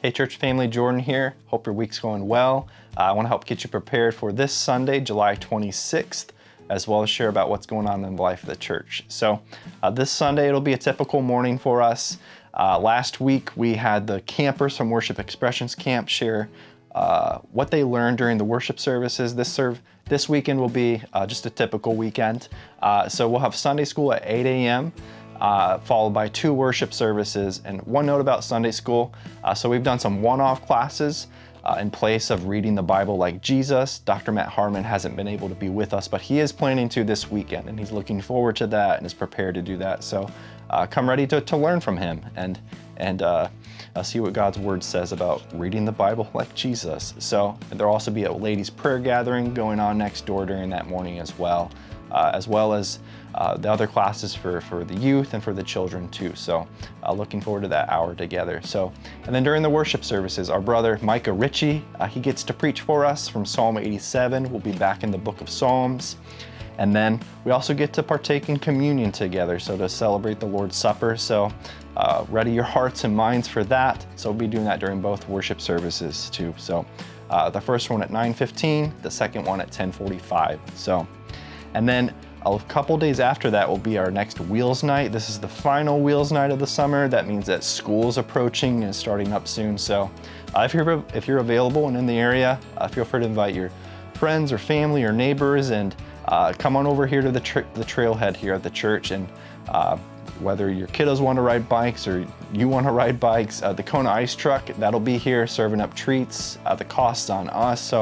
Hey church family, Jordan here. Hope your week's going well. I want to help get you prepared for this Sunday, July 26th, as well as share about what's going on in the life of the church. So this Sunday, it'll be a typical morning for us. Last week, we had the campers from Worship Expressions Camp share what they learned during the worship services. This weekend will be just a typical weekend. So we'll have Sunday school at 8 a.m., followed by 2 worship services. And one note about Sunday school, so we've done some one-off classes in place of reading the Bible like Jesus. Dr. Matt Harmon hasn't been able to be with us, but he is planning to this weekend, and he's looking forward to that and is prepared to do that. So come ready to learn from him and see what God's Word says about reading the Bible like Jesus. So there'll also be a ladies' prayer gathering going on next door during that morning as well as the other classes for the youth and for the children too. So looking forward to that hour together. And then during the worship services, our brother Micah Ritchie, he gets to preach for us from Psalm 87. We'll be back in the book of Psalms. And then we also get to partake in communion together, so to celebrate the Lord's Supper. So ready your hearts and minds for that. So we'll be doing that during both worship services too. So the first one at 9:15, the second one at 10:45. And then a couple days after that will be our next Wheels Night. This is the final Wheels Night of the summer. That means that school's approaching and starting up soon. So if you're available and in the area, feel free to invite your friends or family or neighbors and come on over here to the trailhead here at the church. And whether your kiddos want to ride bikes or you want to ride bikes, the Kona Ice Truck, that'll be here serving up treats. The cost's on us.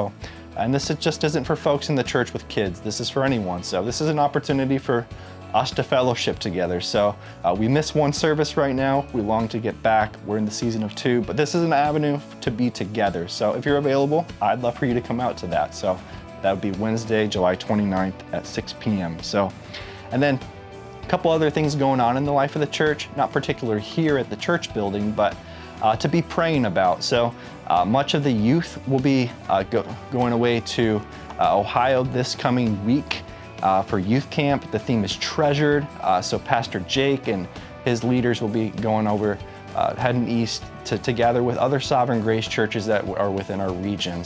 And this just isn't for folks in the church with kids. This is for anyone. So this is an opportunity for us to fellowship together. So we miss one service right now. We long to get back. We're in the season of 2, but this is an avenue to be together. So if you're available, I'd love for you to come out to that. So that would be Wednesday, July 29th at 6 p.m. And then a couple other things going on in the life of the church, not particular here at the church building, but to be praying about. So much of the youth will be going away to Ohio this coming week for youth camp. The theme is treasured. So Pastor Jake and his leaders will be going over, heading east to gather with other Sovereign Grace churches that are within our region.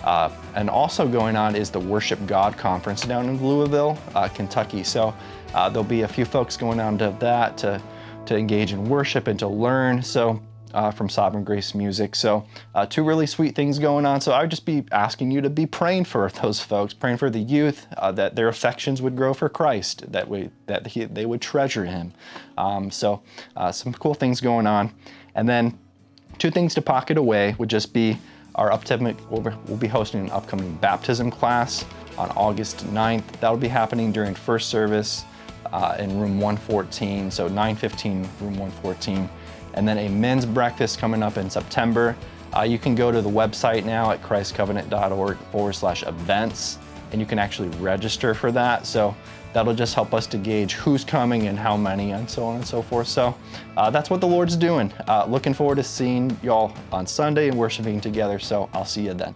And also going on is the Worship God Conference down in Louisville, Kentucky. So there'll be a few folks going on to that to engage in worship and to learn. From Sovereign Grace Music. 2 really sweet things going on. So I would just be asking you to be praying for those folks, praying for the youth, that their affections would grow for Christ, that they would treasure Him. Some cool things going on. And then 2 things to pocket away would just be our we'll be hosting an upcoming baptism class on August 9th. That'll be happening during first service in room 114, so 9:15, room 114. And then a men's breakfast coming up in September. You can go to the website now at christcovenant.org/events, and you can actually register for that. So that'll just help us to gauge who's coming and how many and so on and so forth. So that's what the Lord's doing. Looking forward to seeing y'all on Sunday and worshiping together. So I'll see you then.